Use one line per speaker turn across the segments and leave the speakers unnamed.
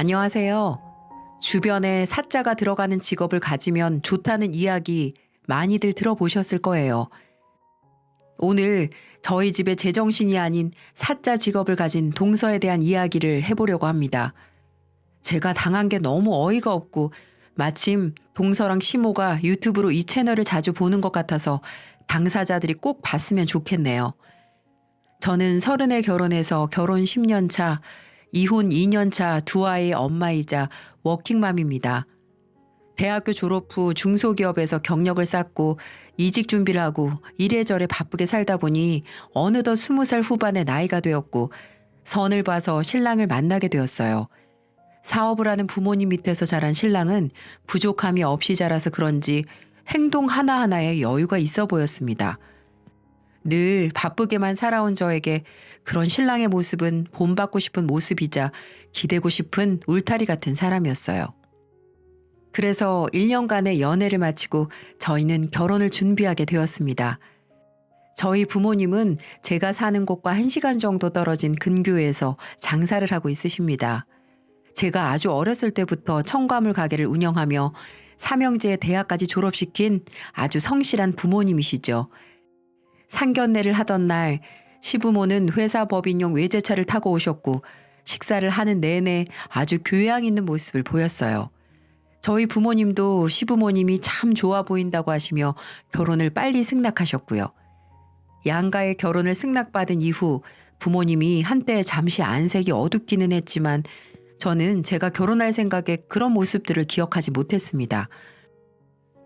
안녕하세요. 주변에 사자가 들어가는 직업을 가지면 좋다는 이야기 많이들 들어보셨을 거예요. 오늘 저희 집의 제정신이 아닌 사자 직업을 가진 동서에 대한 이야기를 해보려고 합니다. 제가 당한 게 너무 어이가 없고 마침 동서랑 시모가 유튜브로 이 채널을 자주 보는 것 같아서 당사자들이 꼭 봤으면 좋겠네요. 저는 30에 결혼해서 결혼 10년 차, 이혼 2년 차 두 아이의 엄마이자 워킹맘입니다. 대학교 졸업 후 중소기업에서 경력을 쌓고 이직 준비를 하고 이래저래 바쁘게 살다 보니 어느덧 20살 후반의 나이가 되었고 선을 봐서 신랑을 만나게 되었어요. 사업을 하는 부모님 밑에서 자란 신랑은 부족함이 없이 자라서 그런지 행동 하나하나에 여유가 있어 보였습니다. 늘 바쁘게만 살아온 저에게 그런 신랑의 모습은 본받고 싶은 모습이자 기대고 싶은 울타리 같은 사람이었어요. 그래서 1년간의 연애를 마치고 저희는 결혼을 준비하게 되었습니다. 저희 부모님은 제가 사는 곳과 1시간 정도 떨어진 근교에서 장사를 하고 있으십니다. 제가 아주 어렸을 때부터 청과물 가게를 운영하며 삼형제 대학까지 졸업시킨 아주 성실한 부모님이시죠. 상견례를 하던 날 시부모는 회사 법인용 외제차를 타고 오셨고 식사를 하는 내내 아주 교양 있는 모습을 보였어요. 저희 부모님도 시부모님이 참 좋아 보인다고 하시며 결혼을 빨리 승낙하셨고요. 양가의 결혼을 승낙받은 이후 부모님이 한때 잠시 안색이 어둡기는 했지만 저는 제가 결혼할 생각에 그런 모습들을 기억하지 못했습니다.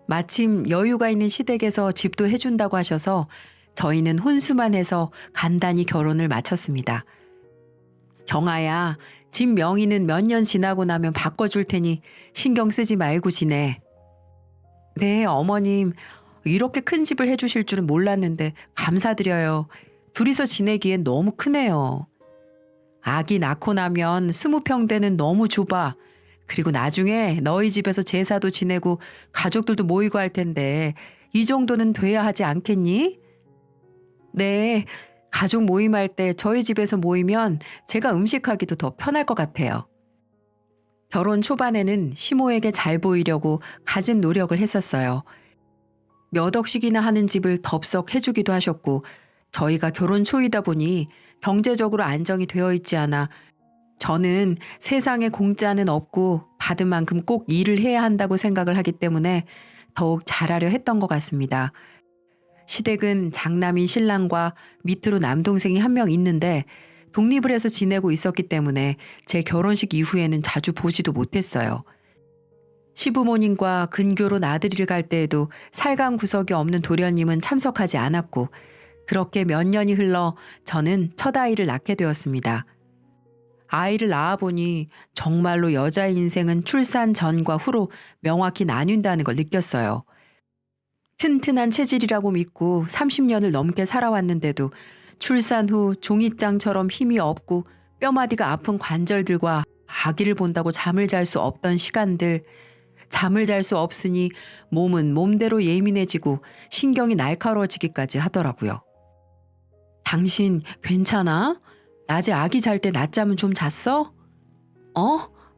마침 여유가 있는 시댁에서 집도 해준다고 하셔서 저희는 혼수만 해서 간단히 결혼을 마쳤습니다. 경아야, 집 명의는 몇 년 지나고 나면 바꿔줄 테니 신경 쓰지 말고 지내. 네, 어머님. 이렇게 큰 집을 해주실 줄은 몰랐는데 감사드려요. 둘이서 지내기엔 너무 크네요. 아기 낳고 나면 20평대는 너무 좁아. 그리고 나중에 너희 집에서 제사도 지내고 가족들도 모이고 할 텐데 이 정도는 돼야 하지 않겠니? 네, 가족 모임할 때 저희 집에서 모이면 제가 음식하기도 더 편할 것 같아요. 결혼 초반에는 시모에게 잘 보이려고 갖은 노력을 했었어요. 몇 억씩이나 하는 집을 덥석 해주기도 하셨고 저희가 결혼 초이다 보니 경제적으로 안정이 되어 있지 않아 저는 세상에 공짜는 없고 받은 만큼 꼭 일을 해야 한다고 생각을 하기 때문에 더욱 잘하려 했던 것 같습니다. 시댁은 장남인 신랑과 밑으로 남동생이 한 명 있는데 독립을 해서 지내고 있었기 때문에 제 결혼식 이후에는 자주 보지도 못했어요. 시부모님과 근교로 아들이를 갈 때에도 살강 구석이 없는 도련님은 참석하지 않았고 그렇게 몇 년이 흘러 저는 첫 아이를 낳게 되었습니다. 아이를 낳아보니 정말로 여자 인생은 출산 전과 후로 명확히 나뉜다는 걸 느꼈어요. 튼튼한 체질이라고 믿고 30년을 넘게 살아왔는데도 출산 후 종잇장처럼 힘이 없고 뼈마디가 아픈 관절들과 아기를 본다고 잠을 잘 수 없던 시간들, 잠을 잘 수 없으니 몸은 몸대로 예민해지고 신경이 날카로워지기까지 하더라고요. 당신 괜찮아? 낮에 아기 잘 때 낮잠은 좀 잤어?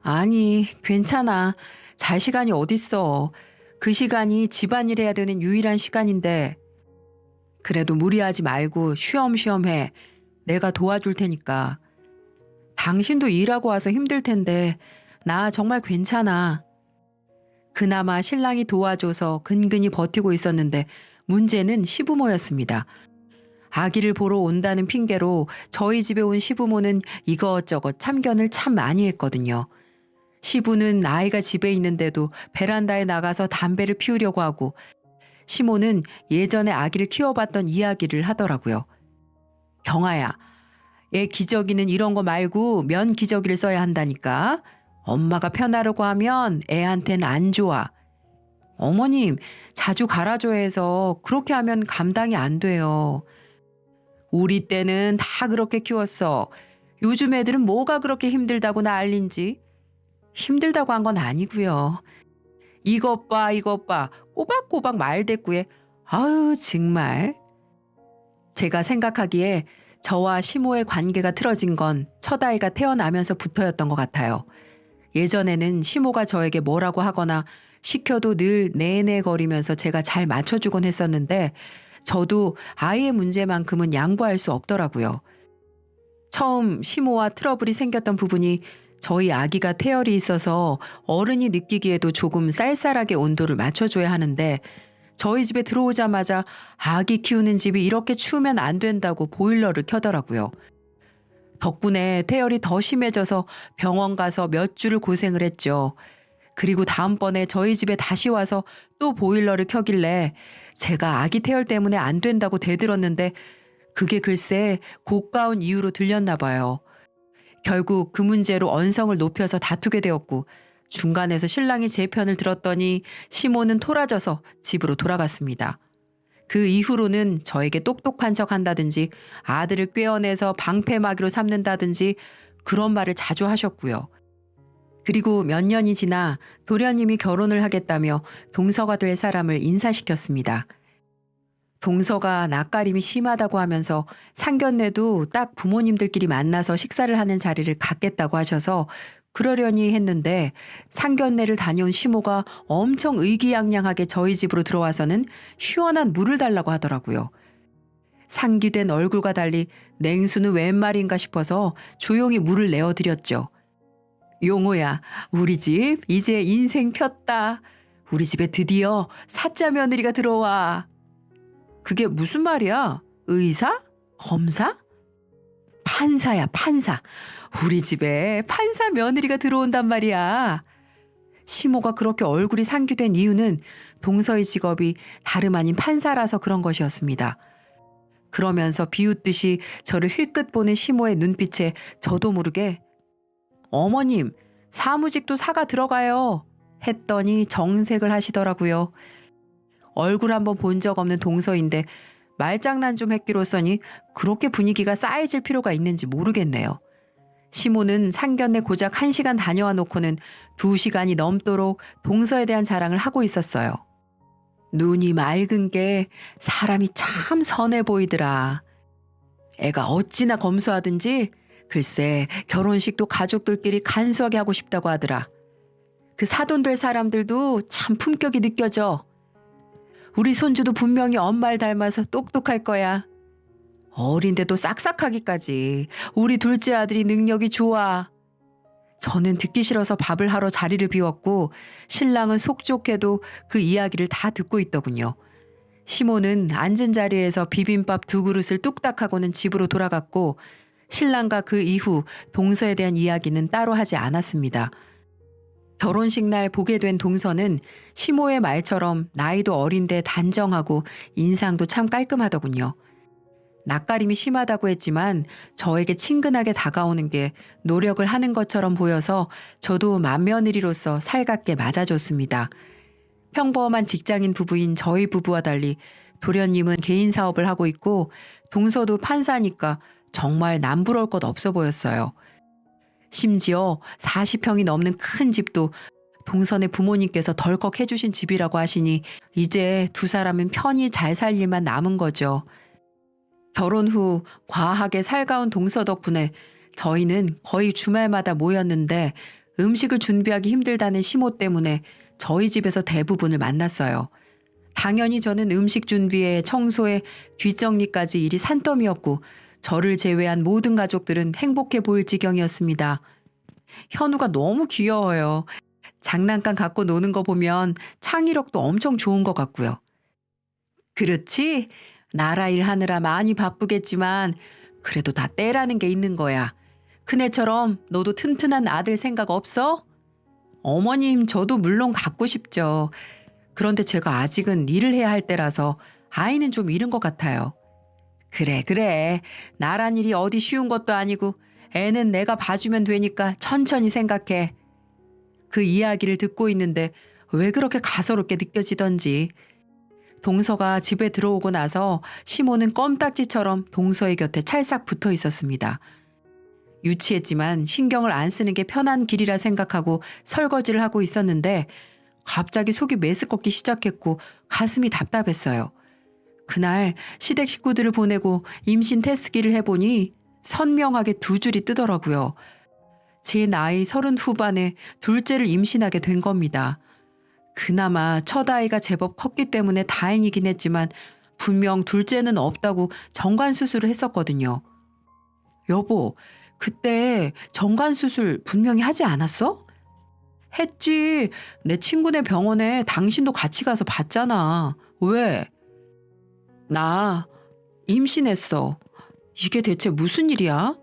아니, 괜찮아. 잘 시간이 어딨어. 그 시간이 집안일 해야 되는 유일한 시간인데. 그래도 무리하지 말고 쉬엄쉬엄 해. 내가 도와줄 테니까. 당신도 일하고 와서 힘들 텐데 나 정말 괜찮아. 그나마 신랑이 도와줘서 근근히 버티고 있었는데 문제는 시부모였습니다. 아기를 보러 온다는 핑계로 저희 집에 온 시부모는 이것저것 참견을 참 많이 했거든요. 시부는 아이가 집에 있는데도 베란다에 나가서 담배를 피우려고 하고 시모는 예전에 아기를 키워봤던 이야기를 하더라고요. 경아야, 애 기저귀는 이런 거 말고 면 기저귀를 써야 한다니까. 엄마가 편하려고 하면 애한테는 안 좋아. 어머님, 자주 갈아줘야 해서 그렇게 하면 감당이 안 돼요. 우리 때는 다 그렇게 키웠어. 요즘 애들은 뭐가 그렇게 힘들다고 난린지. 힘들다고 한 건 아니고요. 이것 봐, 이것 봐. 꼬박꼬박 말대꾸에 아유 정말. 제가 생각하기에 저와 시모의 관계가 틀어진 건 첫 아이가 태어나면서부터였던 것 같아요. 예전에는 시모가 저에게 뭐라고 하거나 시켜도 늘 네네거리면서 제가 잘 맞춰주곤 했었는데 저도 아이의 문제만큼은 양보할 수 없더라고요. 처음 시모와 트러블이 생겼던 부분이 저희 아기가 태열이 있어서 어른이 느끼기에도 조금 쌀쌀하게 온도를 맞춰줘야 하는데 저희 집에 들어오자마자 아기 키우는 집이 이렇게 추우면 안 된다고 보일러를 켜더라고요. 덕분에 태열이 더 심해져서 병원 가서 몇 주를 고생을 했죠. 그리고 다음번에 저희 집에 다시 와서 또 보일러를 켜길래 제가 아기 태열 때문에 안 된다고 대들었는데 그게 글쎄 고가운 이유로 들렸나 봐요. 결국 그 문제로 언성을 높여서 다투게 되었고 중간에서 신랑이 제 편을 들었더니 시모는 토라져서 집으로 돌아갔습니다. 그 이후로는 저에게 똑똑한 척 한다든지 아들을 꿰어내서 방패막이로 삼는다든지 그런 말을 자주 하셨고요. 그리고 몇 년이 지나 도련님이 결혼을 하겠다며 동서가 될 사람을 인사시켰습니다. 동서가 낯가림이 심하다고 하면서 상견례도 딱 부모님들끼리 만나서 식사를 하는 자리를 갖겠다고 하셔서 그러려니 했는데 상견례를 다녀온 시모가 엄청 의기양양하게 저희 집으로 들어와서는 시원한 물을 달라고 하더라고요. 상기된 얼굴과 달리 냉수는 웬 말인가 싶어서 조용히 물을 내어드렸죠. 용호야, 우리 집 이제 인생 폈다. 우리 집에 드디어 사자 며느리가 들어와. 그게 무슨 말이야? 의사? 검사? 판사야, 판사. 우리 집에 판사 며느리가 들어온단 말이야. 시모가 그렇게 얼굴이 상규된 이유는 동서의 직업이 다름 아닌 판사라서 그런 것이었습니다. 그러면서 비웃듯이 저를 힐끗 보는 시모의 눈빛에 저도 모르게 어머님, 사무직도 사가 들어가요. 했더니 정색을 하시더라고요. 얼굴 한번 본 적 없는 동서인데 말장난 좀 했기로써니 그렇게 분위기가 싸해질 필요가 있는지 모르겠네요. 시모는 상견례 고작 1시간 다녀와 놓고는 2시간이 넘도록 동서에 대한 자랑을 하고 있었어요. 눈이 맑은 게 사람이 참 선해 보이더라. 애가 어찌나 검소하든지 글쎄 결혼식도 가족들끼리 간소하게 하고 싶다고 하더라. 그 사돈될 사람들도 참 품격이 느껴져. 우리 손주도 분명히 엄마를 닮아서 똑똑할 거야. 어린데도 싹싹하기까지. 우리 둘째 아들이 능력이 좋아. 저는 듣기 싫어서 밥을 하러 자리를 비웠고 신랑은 속 좋게도 그 이야기를 다 듣고 있더군요. 시모는 앉은 자리에서 비빔밥 2그릇을 뚝딱 하고는 집으로 돌아갔고 신랑과 그 이후 동서에 대한 이야기는 따로 하지 않았습니다. 결혼식 날 보게 된 동서는 시모의 말처럼 나이도 어린데 단정하고 인상도 참 깔끔하더군요. 낯가림이 심하다고 했지만 저에게 친근하게 다가오는 게 노력을 하는 것처럼 보여서 저도 맏며느리로서 살갑게 맞아줬습니다. 평범한 직장인 부부인 저희 부부와 달리 도련님은 개인 사업을 하고 있고 동서도 판사니까 정말 남부러울 것 없어 보였어요. 심지어 40평이 넘는 큰 집도 동선의 부모님께서 덜컥 해주신 집이라고 하시니 이제 두 사람은 편히 잘 살 일만 남은 거죠. 결혼 후 과하게 살가운 동서 덕분에 저희는 거의 주말마다 모였는데 음식을 준비하기 힘들다는 시모 때문에 저희 집에서 대부분을 만났어요. 당연히 저는 음식 준비에 청소에 뒷정리까지 일이 산더미였고 저를 제외한 모든 가족들은 행복해 보일 지경이었습니다. 현우가 너무 귀여워요. 장난감 갖고 노는 거 보면 창의력도 엄청 좋은 것 같고요. 그렇지? 나라 일 하느라 많이 바쁘겠지만 그래도 다 때라는 게 있는 거야. 큰애처럼 너도 튼튼한 아들 생각 없어? 어머님, 저도 물론 갖고 싶죠. 그런데 제가 아직은 일을 해야 할 때라서 아이는 좀 이른 것 같아요. 그래. 나란 일이 어디 쉬운 것도 아니고 애는 내가 봐주면 되니까 천천히 생각해. 그 이야기를 듣고 있는데 왜 그렇게 가소롭게 느껴지던지. 동서가 집에 들어오고 나서 시모는 껌딱지처럼 동서의 곁에 찰싹 붙어 있었습니다. 유치했지만 신경을 안 쓰는 게 편한 길이라 생각하고 설거지를 하고 있었는데 갑자기 속이 메스껍기 시작했고 가슴이 답답했어요. 그날 시댁 식구들을 보내고 임신 테스트기를 해보니 선명하게 2줄이 뜨더라고요. 제 나이 30 후반에 둘째를 임신하게 된 겁니다. 그나마 첫 아이가 제법 컸기 때문에 다행이긴 했지만 분명 둘째는 없다고 정관 수술을 했었거든요. 여보, 그때 정관 수술 분명히 하지 않았어? 했지. 내 친구네 병원에 당신도 같이 가서 봤잖아. 왜? 나 임신했어. 이게 대체 무슨 일이야?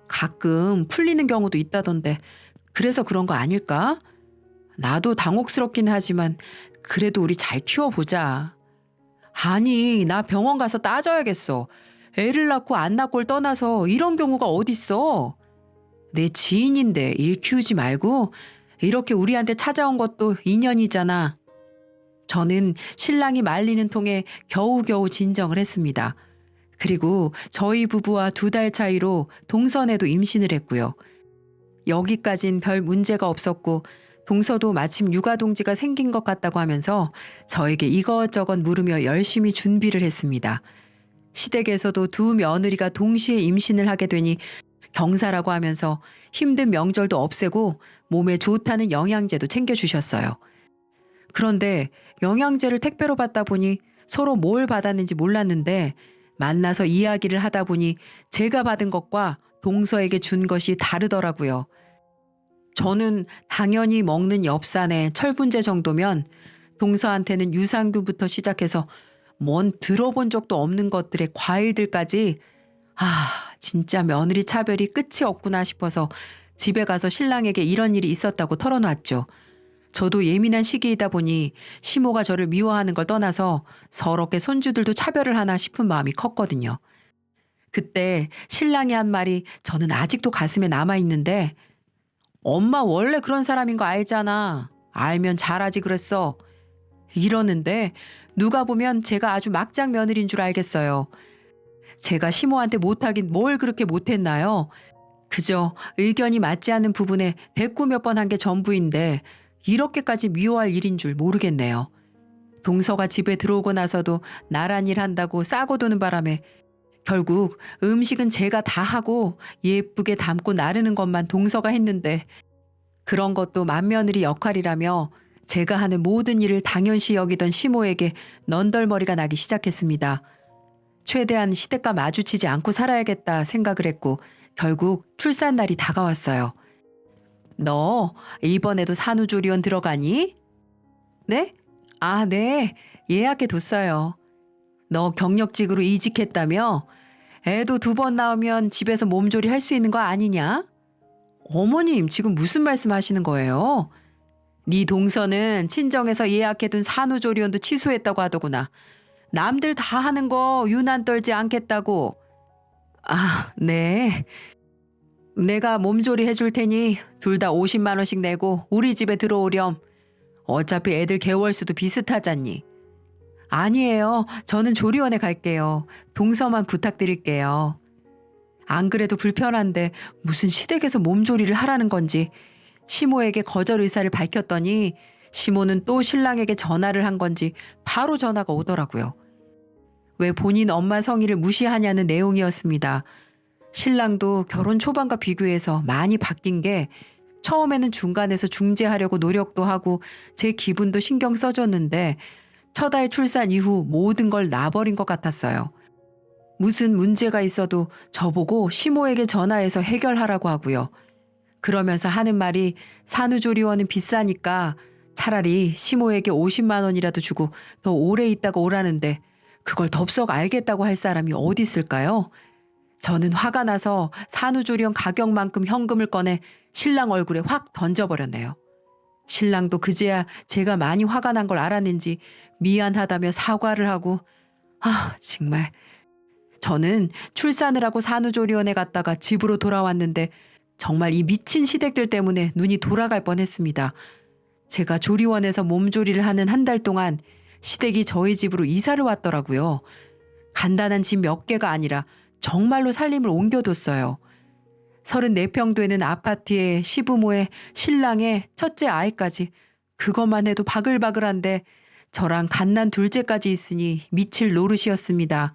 가끔 풀리는 경우도 있다던데 그래서 그런 거 아닐까? 나도 당혹스럽긴 하지만 그래도 우리 잘 키워보자. 아니, 나 병원 가서 따져야겠어. 애를 낳고 안 낳고를 떠나서 이런 경우가 어딨어. 내 지인인데 일 키우지 말고 이렇게 우리한테 찾아온 것도 인연이잖아. 저는 신랑이 말리는 통에 겨우겨우 진정을 했습니다. 그리고 저희 부부와 2달 차이로 동선에도 임신을 했고요. 여기까진 별 문제가 없었고 동서도 마침 육아동지가 생긴 것 같다고 하면서 저에게 이것저것 물으며 열심히 준비를 했습니다. 시댁에서도 2 며느리가 동시에 임신을 하게 되니 경사라고 하면서 힘든 명절도 없애고 몸에 좋다는 영양제도 챙겨주셨어요. 그런데 영양제를 택배로 받다 보니 서로 뭘 받았는지 몰랐는데 만나서 이야기를 하다 보니 제가 받은 것과 동서에게 준 것이 다르더라고요. 저는 당연히 먹는 엽산에 철분제 정도면 동서한테는 유산균부터 시작해서 뭔 들어본 적도 없는 것들의 과일들까지 진짜 며느리 차별이 끝이 없구나 싶어서 집에 가서 신랑에게 이런 일이 있었다고 털어놨죠. 저도 예민한 시기이다 보니 시모가 저를 미워하는 걸 떠나서 서럽게 손주들도 차별을 하나 싶은 마음이 컸거든요. 그때 신랑이 한 말이 저는 아직도 가슴에 남아있는데 엄마 원래 그런 사람인 거 알잖아. 알면 잘하지 그랬어. 이러는데 누가 보면 제가 아주 막장 며느리인 줄 알겠어요. 제가 시모한테 못하긴 뭘 그렇게 못했나요? 그저 의견이 맞지 않는 부분에 대꾸 몇 번 한 게 전부인데 이렇게까지 미워할 일인 줄 모르겠네요. 동서가 집에 들어오고 나서도 나란 일 한다고 싸고 도는 바람에 결국 음식은 제가 다 하고 예쁘게 담고 나르는 것만 동서가 했는데 그런 것도 맏며느리 역할이라며 제가 하는 모든 일을 당연시 여기던 시모에게 넌덜머리가 나기 시작했습니다. 최대한 시댁과 마주치지 않고 살아야겠다 생각을 했고 결국 출산날이 다가왔어요. 너 이번에도 산후조리원 들어가니? 네? 네. 예약해뒀어요. 너 경력직으로 이직했다며? 애도 2번 낳으면 집에서 몸조리 할 수 있는 거 아니냐? 어머님 지금 무슨 말씀 하시는 거예요? 네 동서는 친정에서 예약해둔 산후조리원도 취소했다고 하더구나. 남들 다 하는 거 유난 떨지 않겠다고. 네. 내가 몸조리 해줄 테니 둘 다 50만 원씩 내고 우리 집에 들어오렴. 어차피 애들 개월수도 비슷하잖니. 아니에요. 저는 조리원에 갈게요. 동서만 부탁드릴게요. 안 그래도 불편한데 무슨 시댁에서 몸조리를 하라는 건지 시모에게 거절 의사를 밝혔더니 시모는 또 신랑에게 전화를 한 건지 바로 전화가 오더라고요. 왜 본인 엄마 성의를 무시하냐는 내용이었습니다. 신랑도 결혼 초반과 비교해서 많이 바뀐 게 처음에는 중간에서 중재하려고 노력도 하고 제 기분도 신경 써줬는데 첫 아이 출산 이후 모든 걸 놔버린 것 같았어요. 무슨 문제가 있어도 저보고 시모에게 전화해서 해결하라고 하고요. 그러면서 하는 말이 산후조리원은 비싸니까 차라리 시모에게 50만 원이라도 주고 더 오래 있다가 오라는데 그걸 덥석 알겠다고 할 사람이 어디 있을까요? 저는 화가 나서 산후조리원 가격만큼 현금을 꺼내 신랑 얼굴에 확 던져버렸네요. 신랑도 그제야 제가 많이 화가 난 걸 알았는지 미안하다며 사과를 하고 정말 저는 출산을 하고 산후조리원에 갔다가 집으로 돌아왔는데 정말 이 미친 시댁들 때문에 눈이 돌아갈 뻔했습니다. 제가 조리원에서 몸조리를 하는 한 달 동안 시댁이 저희 집으로 이사를 왔더라고요. 간단한 집 몇 개가 아니라 정말로 살림을 옮겨뒀어요. 34평 되는 아파트에 시부모에 신랑에 첫째 아이까지 그것만 해도 바글바글한데 저랑 갓난 둘째까지 있으니 미칠 노릇이었습니다.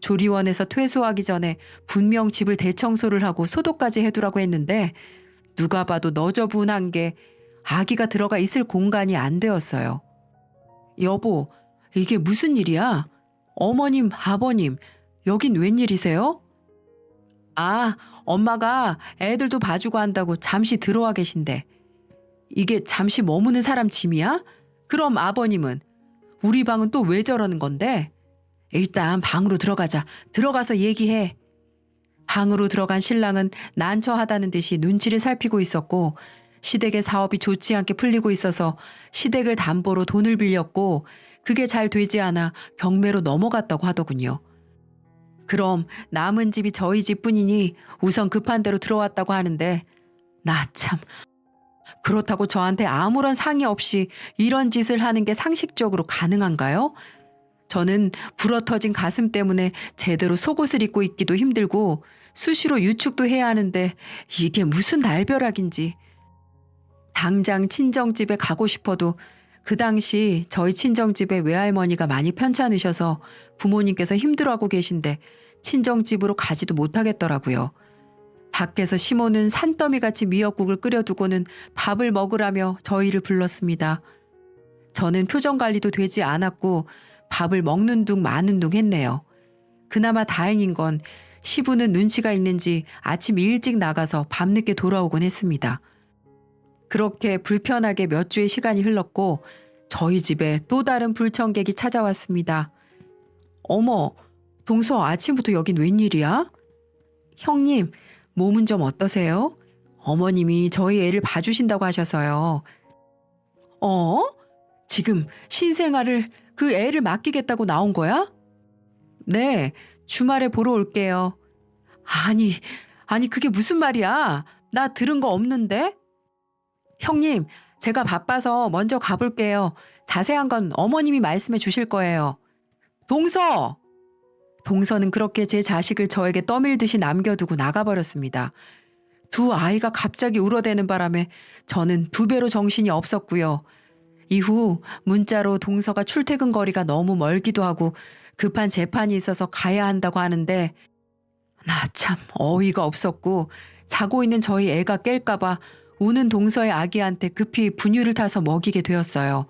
조리원에서 퇴소하기 전에 분명 집을 대청소를 하고 소독까지 해두라고 했는데 누가 봐도 너저분한 게 아기가 들어가 있을 공간이 안 되었어요. 여보, 이게 무슨 일이야? 어머님, 아버님, 여긴 웬일이세요? 아, 엄마가 애들도 봐주고 한다고 잠시 들어와 계신데. 이게 잠시 머무는 사람 짐이야? 그럼 아버님은? 우리 방은 또 왜 저러는 건데? 일단 방으로 들어가자. 들어가서 얘기해. 방으로 들어간 신랑은 난처하다는 듯이 눈치를 살피고 있었고 시댁의 사업이 좋지 않게 풀리고 있어서 시댁을 담보로 돈을 빌렸고 그게 잘 되지 않아 경매로 넘어갔다고 하더군요. 그럼 남은 집이 저희 집뿐이니 우선 급한 대로 들어왔다고 하는데 나 참 그렇다고 저한테 아무런 상의 없이 이런 짓을 하는 게 상식적으로 가능한가요? 저는 불어터진 가슴 때문에 제대로 속옷을 입고 있기도 힘들고 수시로 유축도 해야 하는데 이게 무슨 날벼락인지. 당장 친정집에 가고 싶어도 그 당시 저희 친정집에 외할머니가 많이 편찮으셔서 부모님께서 힘들어하고 계신데 친정집으로 가지도 못하겠더라고요. 밖에서 시모는 산더미같이 미역국을 끓여두고는 밥을 먹으라며 저희를 불렀습니다. 저는 표정 관리도 되지 않았고 밥을 먹는 둥 마는 둥 했네요. 그나마 다행인 건 시부는 눈치가 있는지 아침 일찍 나가서 밤늦게 돌아오곤 했습니다. 그렇게 불편하게 몇 주의 시간이 흘렀고 저희 집에 또 다른 불청객이 찾아왔습니다. 어머, 동서 아침부터 여긴 웬일이야? 형님, 몸은 좀 어떠세요? 어머님이 저희 애를 봐주신다고 하셔서요. 어? 지금 신생아를 그 애를 맡기겠다고 나온 거야? 네, 주말에 보러 올게요. 아니 그게 무슨 말이야? 나 들은 거 없는데? 형님, 제가 바빠서 먼저 가볼게요. 자세한 건 어머님이 말씀해 주실 거예요. 동서! 동서는 그렇게 제 자식을 저에게 떠밀듯이 남겨두고 나가버렸습니다. 두 아이가 갑자기 울어대는 바람에 저는 두 배로 정신이 없었고요. 이후 문자로 동서가 출퇴근 거리가 너무 멀기도 하고 급한 재판이 있어서 가야 한다고 하는데 나 참 어이가 없었고 자고 있는 저희 애가 깰까봐 우는 동서의 아기한테 급히 분유를 타서 먹이게 되었어요.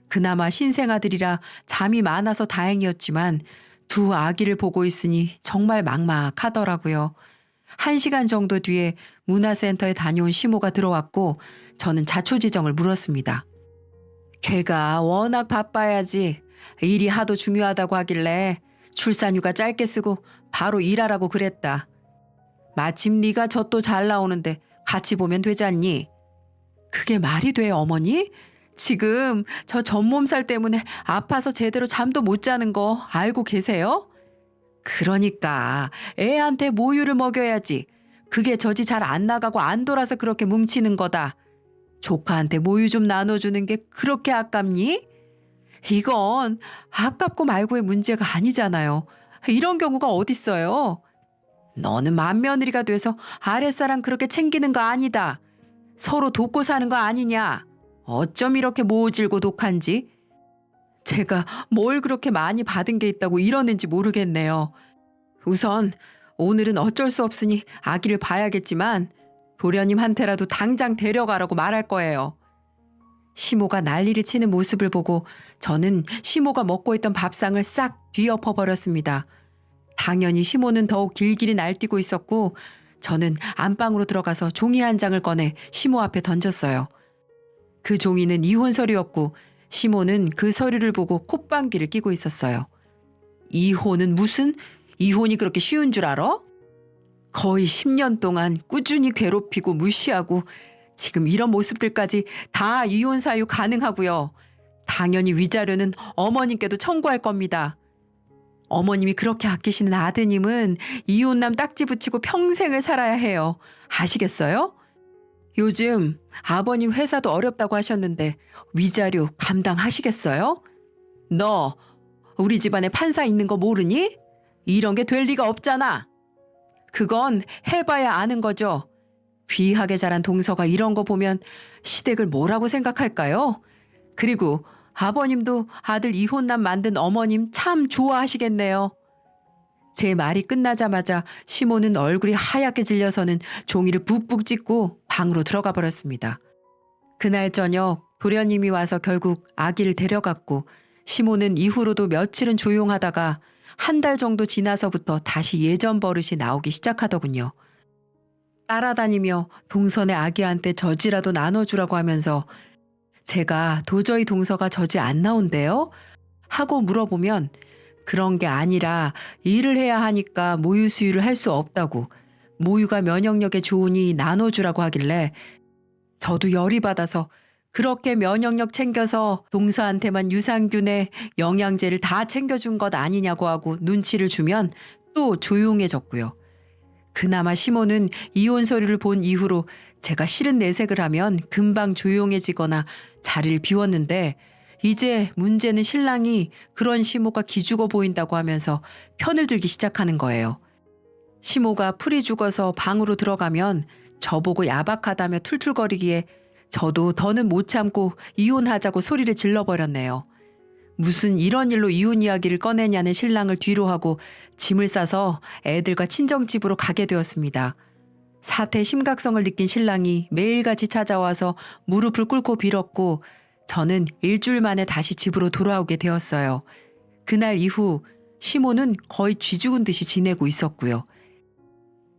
그나마 신생아들이라 잠이 많아서 다행이었지만 두 아기를 보고 있으니 정말 막막하더라고요. 1시간 정도 뒤에 문화센터에 다녀온 시모가 들어왔고 저는 자초지정을 물었습니다. 걔가 워낙 바빠야지 일이 하도 중요하다고 하길래 출산휴가 짧게 쓰고 바로 일하라고 그랬다. 마침 네가 젖도 잘 나오는데 같이 보면 되지 않니? 그게 말이 돼, 어머니? 지금 저 전몸살 때문에 아파서 제대로 잠도 못 자는 거 알고 계세요? 그러니까 애한테 모유를 먹여야지. 그게 젖이 잘 안 나가고 안 돌아서 그렇게 뭉치는 거다. 조카한테 모유 좀 나눠주는 게 그렇게 아깝니? 이건 아깝고 말고의 문제가 아니잖아요. 이런 경우가 어딨어요? 너는 맏며느리가 돼서 아랫사람 그렇게 챙기는 거 아니다. 서로 돕고 사는 거 아니냐? 어쩜 이렇게 모질고 독한지? 제가 뭘 그렇게 많이 받은 게 있다고 이러는지 모르겠네요. 우선 오늘은 어쩔 수 없으니 아기를 봐야겠지만 도련님한테라도 당장 데려가라고 말할 거예요. 시모가 난리를 치는 모습을 보고 저는 시모가 먹고 있던 밥상을 싹 뒤엎어버렸습니다. 당연히 시모는 더욱 길길이 날뛰고 있었고 저는 안방으로 들어가서 종이 한 장을 꺼내 시모 앞에 던졌어요. 그 종이는 이혼 서류였고 시모는 그 서류를 보고 콧방귀를 뀌고 있었어요. 이혼은 무슨? 이혼이 그렇게 쉬운 줄 알아? 거의 10년 동안 꾸준히 괴롭히고 무시하고 지금 이런 모습들까지 다 이혼 사유 가능하고요. 당연히 위자료는 어머님께도 청구할 겁니다. 어머님이 그렇게 아끼시는 아드님은 이혼남 딱지 붙이고 평생을 살아야 해요. 아시겠어요? 요즘 아버님 회사도 어렵다고 하셨는데 위자료 감당하시겠어요? 너 우리 집안에 판사 있는 거 모르니? 이런 게 될 리가 없잖아. 그건 해봐야 아는 거죠. 귀하게 자란 동서가 이런 거 보면 시댁을 뭐라고 생각할까요? 그리고 아버님도 아들 이혼남 만든 어머님 참 좋아하시겠네요. 제 말이 끝나자마자 시모는 얼굴이 하얗게 질려서는 종이를 북북 찢고 방으로 들어가 버렸습니다. 그날 저녁 도련님이 와서 결국 아기를 데려갔고 시모는 이후로도 며칠은 조용하다가 한 달 정도 지나서부터 다시 예전 버릇이 나오기 시작하더군요. 따라다니며 동선의 아기한테 젖이라도 나눠주라고 하면서 제가 도저히 동서가 젖이 안 나온대요? 하고 물어보면 그런 게 아니라 일을 해야 하니까 모유 수유를 할 수 없다고 모유가 면역력에 좋으니 나눠주라고 하길래 저도 열이 받아서 그렇게 면역력 챙겨서 동서한테만 유산균에 영양제를 다 챙겨준 것 아니냐고 하고 눈치를 주면 또 조용해졌고요. 그나마 시모는 이혼 서류를 본 이후로 제가 싫은 내색을 하면 금방 조용해지거나 자리를 비웠는데 이제 문제는 신랑이 그런 시모가 기죽어 보인다고 하면서 편을 들기 시작하는 거예요. 시모가 풀이 죽어서 방으로 들어가면 저보고 야박하다며 툴툴거리기에 저도 더는 못 참고 이혼하자고 소리를 질러버렸네요. 무슨 이런 일로 이혼 이야기를 꺼내냐는 신랑을 뒤로 하고 짐을 싸서 애들과 친정집으로 가게 되었습니다. 사태의 심각성을 느낀 신랑이 매일같이 찾아와서 무릎을 꿇고 빌었고 저는 일주일 만에 다시 집으로 돌아오게 되었어요. 그날 이후 시모는 거의 쥐 죽은 듯이 지내고 있었고요.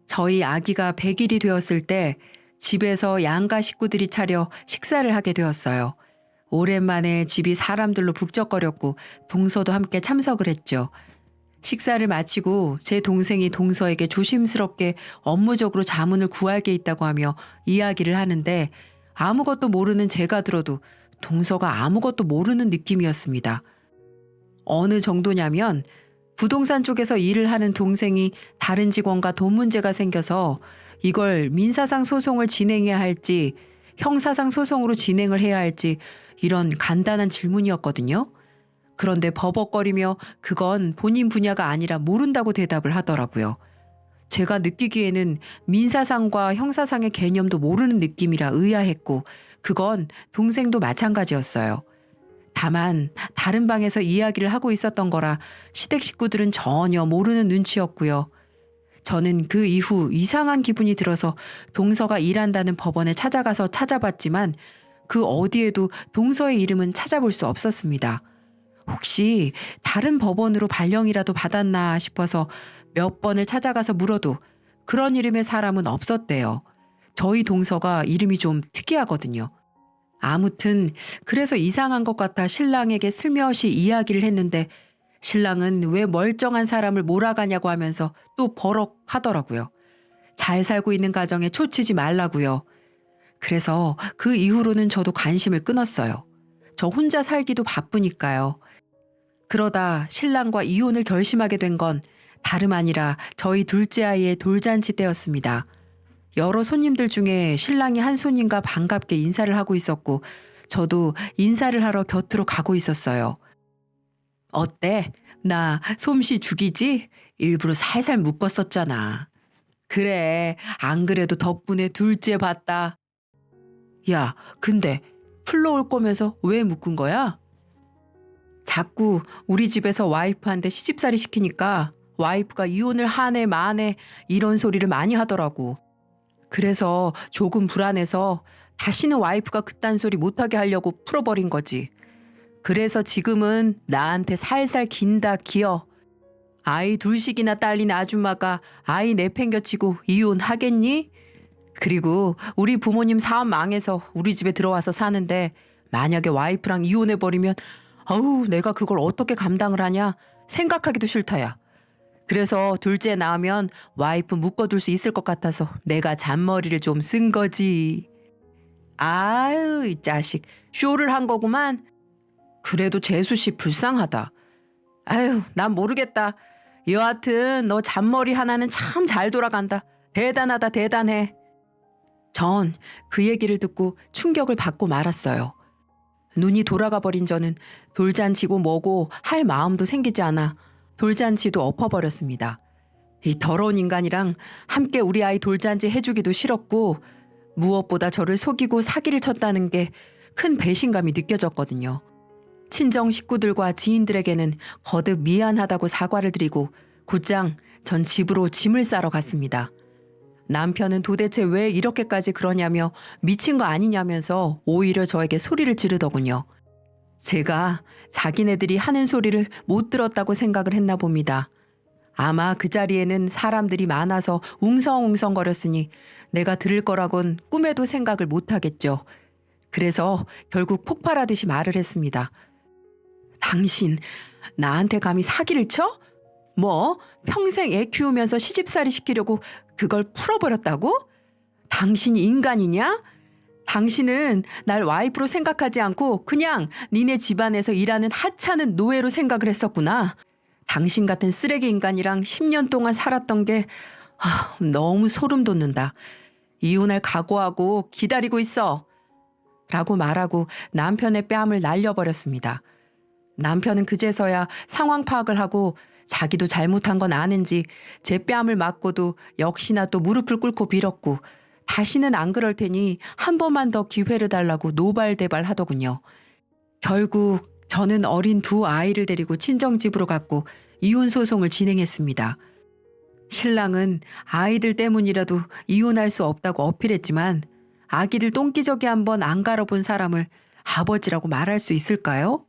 저희 아기가 100일이 되었을 때 집에서 양가 식구들이 차려 식사를 하게 되었어요. 오랜만에 집이 사람들로 북적거렸고 동서도 함께 참석을 했죠. 식사를 마치고 제 동생이 동서에게 조심스럽게 업무적으로 자문을 구할 게 있다고 하며 이야기를 하는데 아무것도 모르는 제가 들어도 동서가 아무것도 모르는 느낌이었습니다. 어느 정도냐면 부동산 쪽에서 일을 하는 동생이 다른 직원과 돈 문제가 생겨서 이걸 민사상 소송을 진행해야 할지 형사상 소송으로 진행을 해야 할지 이런 간단한 질문이었거든요. 그런데 버벅거리며 그건 본인 분야가 아니라 모른다고 대답을 하더라고요. 제가 느끼기에는 민사상과 형사상의 개념도 모르는 느낌이라 의아했고 그건 동생도 마찬가지였어요. 다만 다른 방에서 이야기를 하고 있었던 거라 시댁 식구들은 전혀 모르는 눈치였고요. 저는 그 이후 이상한 기분이 들어서 동서가 일한다는 법원에 찾아가서 찾아봤지만 그 어디에도 동서의 이름은 찾아볼 수 없었습니다. 혹시 다른 법원으로 발령이라도 받았나 싶어서 몇 번을 찾아가서 물어도 그런 이름의 사람은 없었대요. 저희 동서가 이름이 좀 특이하거든요. 아무튼 그래서 이상한 것 같아 신랑에게 슬며시 이야기를 했는데 신랑은 왜 멀쩡한 사람을 몰아가냐고 하면서 또 버럭 하더라고요. 잘 살고 있는 가정에 초치지 말라고요. 그래서 그 이후로는 저도 관심을 끊었어요. 저 혼자 살기도 바쁘니까요. 그러다 신랑과 이혼을 결심하게 된 건 다름 아니라 저희 둘째 아이의 돌잔치 때였습니다. 여러 손님들 중에 신랑이 한 손님과 반갑게 인사를 하고 있었고 저도 인사를 하러 곁으로 가고 있었어요. 어때? 나 솜씨 죽이지? 일부러 살살 묶었었잖아. 그래, 안 그래도 덕분에 둘째 봤다. 야, 근데 풀러 올 거면서 왜 묶은 거야? 자꾸 우리 집에서 와이프한테 시집살이 시키니까 와이프가 이혼을 하네 마네 이런 소리를 많이 하더라고. 그래서 조금 불안해서 다시는 와이프가 그딴 소리 못하게 하려고 풀어버린 거지. 그래서 지금은 나한테 살살 긴다 기어. 아이 둘씩이나 딸린 아줌마가 아이 내팽겨치고 이혼하겠니? 그리고 우리 부모님 사업 망해서 우리 집에 들어와서 사는데 만약에 와이프랑 이혼해버리면 아우 내가 그걸 어떻게 감당을 하냐 생각하기도 싫다야. 그래서 둘째 낳으면 와이프 묶어둘 수 있을 것 같아서 내가 잔머리를 좀 쓴 거지. 아유 이 자식 쇼를 한 거구만. 그래도 재수씨 불쌍하다. 아유 난 모르겠다. 여하튼 너 잔머리 하나는 참 잘 돌아간다. 대단하다 대단해. 전 그 얘기를 듣고 충격을 받고 말았어요. 눈이 돌아가 버린 저는 돌잔치고 뭐고 할 마음도 생기지 않아 돌잔치도 엎어버렸습니다. 이 더러운 인간이랑 함께 우리 아이 돌잔치 해주기도 싫었고 무엇보다 저를 속이고 사기를 쳤다는 게 큰 배신감이 느껴졌거든요. 친정 식구들과 지인들에게는 거듭 미안하다고 사과를 드리고 곧장 전 집으로 짐을 싸러 갔습니다. 남편은 도대체 왜 이렇게까지 그러냐며 미친 거 아니냐면서 오히려 저에게 소리를 지르더군요. 제가 자기네들이 하는 소리를 못 들었다고 생각을 했나 봅니다. 아마 그 자리에는 사람들이 많아서 웅성웅성거렸으니 내가 들을 거라곤 꿈에도 생각을 못 하겠죠. 그래서 결국 폭발하듯이 말을 했습니다. 당신 나한테 감히 사기를 쳐? 뭐 평생 애 키우면서 시집살이 시키려고 그걸 풀어버렸다고? 당신이 인간이냐? 당신은 날 와이프로 생각하지 않고 그냥 니네 집안에서 일하는 하찮은 노예로 생각을 했었구나. 당신 같은 쓰레기 인간이랑 10년 동안 살았던 게 너무 소름 돋는다. 이혼할 각오하고 기다리고 있어. 라고 말하고 남편의 뺨을 날려버렸습니다. 남편은 그제서야 상황 파악을 하고 자기도 잘못한 건 아는지 제 뺨을 맞고도 역시나 또 무릎을 꿇고 빌었고 다시는 안 그럴 테니 한 번만 더 기회를 달라고 노발대발 하더군요. 결국 저는 어린 두 아이를 데리고 친정집으로 갔고 이혼 소송을 진행했습니다. 신랑은 아이들 때문이라도 이혼할 수 없다고 어필했지만 아기를 똥기저귀 한번 안 갈아본 사람을 아버지라고 말할 수 있을까요?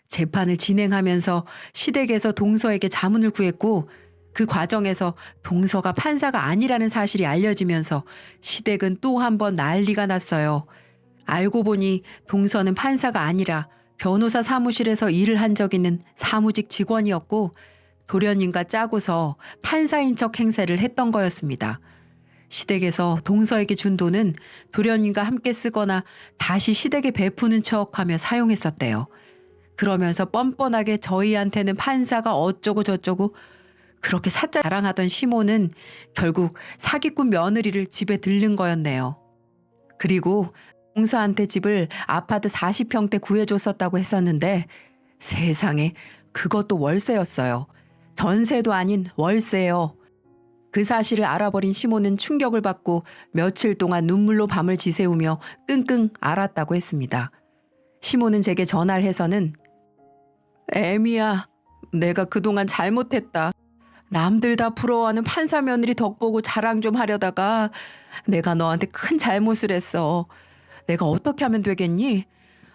재판을 진행하면서 시댁에서 동서에게 자문을 구했고 그 과정에서 동서가 판사가 아니라는 사실이 알려지면서 시댁은 또 한 번 난리가 났어요. 알고 보니 동서는 판사가 아니라 변호사 사무실에서 일을 한 적 있는 사무직 직원이었고 도련님과 짜고서 판사인 척 행세를 했던 거였습니다. 시댁에서 동서에게 준 돈은 도련님과 함께 쓰거나 다시 시댁에 베푸는 척하며 사용했었대요. 그러면서 뻔뻔하게 저희한테는 판사가 어쩌고 저쩌고 그렇게 사짜 자랑하던 시모는 결국 사기꾼 며느리를 집에 들른 거였네요. 그리고 동서한테 집을 아파트 40평대 구해줬었다고 했었는데 세상에 그것도 월세였어요. 전세도 아닌 월세요. 그 사실을 알아버린 시모는 충격을 받고 며칠 동안 눈물로 밤을 지새우며 끙끙 앓았다고 했습니다. 시모는 제게 전화를 해서는 애미야, 내가 그동안 잘못했다. 남들 다 부러워하는 판사 며느리 덕보고 자랑 좀 하려다가 내가 너한테 큰 잘못을 했어. 내가 어떻게 하면 되겠니?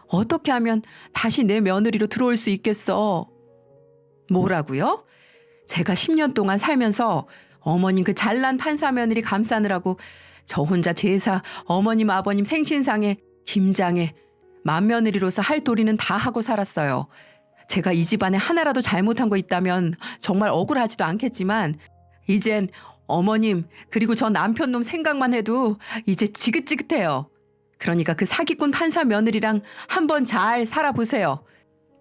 어떻게 하면 다시 내 며느리로 들어올 수 있겠어? 뭐라고요? 제가 10년 동안 살면서 어머님 그 잘난 판사 며느리 감싸느라고 저 혼자 제사, 어머님 아버님 생신상에 김장에 맏며느리로서 할 도리는 다 하고 살았어요. 제가 이 집안에 하나라도 잘못한 거 있다면 정말 억울하지도 않겠지만 이젠 어머님 그리고 저 남편 놈 생각만 해도 이제 지긋지긋해요. 그러니까 그 사기꾼 판사 며느리랑 한번 잘 살아보세요.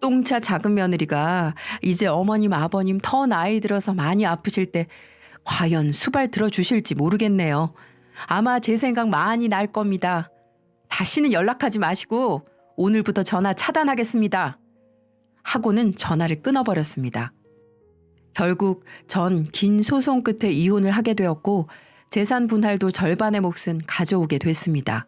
똥차 작은 며느리가 이제 어머님 아버님 더 나이 들어서 많이 아프실 때 과연 수발 들어주실지 모르겠네요. 아마 제 생각 많이 날 겁니다. 다시는 연락하지 마시고 오늘부터 전화 차단하겠습니다. 하고는 전화를 끊어버렸습니다. 결국 전 긴 소송 끝에 이혼을 하게 되었고 재산 분할도 절반의 몫은 가져오게 됐습니다.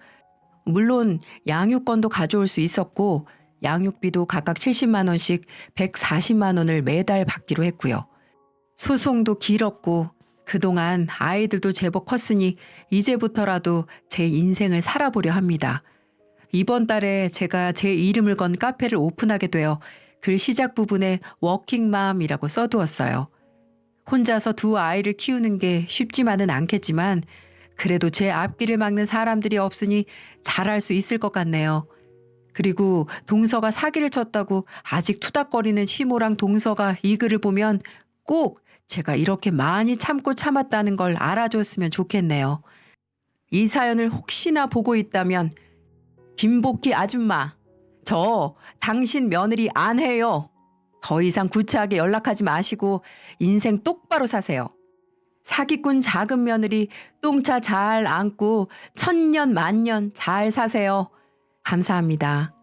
물론 양육권도 가져올 수 있었고 양육비도 각각 70만 원씩 140만 원을 매달 받기로 했고요. 소송도 길었고 그동안 아이들도 제법 컸으니 이제부터라도 제 인생을 살아보려 합니다. 이번 달에 제가 제 이름을 건 카페를 오픈하게 되어 글 시작 부분에 워킹맘이라고 써두었어요. 혼자서 두 아이를 키우는 게 쉽지만은 않겠지만 그래도 제 앞길을 막는 사람들이 없으니 잘할 수 있을 것 같네요. 그리고 동서가 사기를 쳤다고 아직 투닥거리는 시모랑 동서가 이 글을 보면 꼭 제가 이렇게 많이 참고 참았다는 걸 알아줬으면 좋겠네요. 이 사연을 혹시나 보고 있다면 김복희 아줌마, 저 당신 며느리 안 해요. 더 이상 구차하게 연락하지 마시고 인생 똑바로 사세요. 사기꾼 작은 며느리 똥차 잘 안고 천년 만년 잘 사세요. 감사합니다.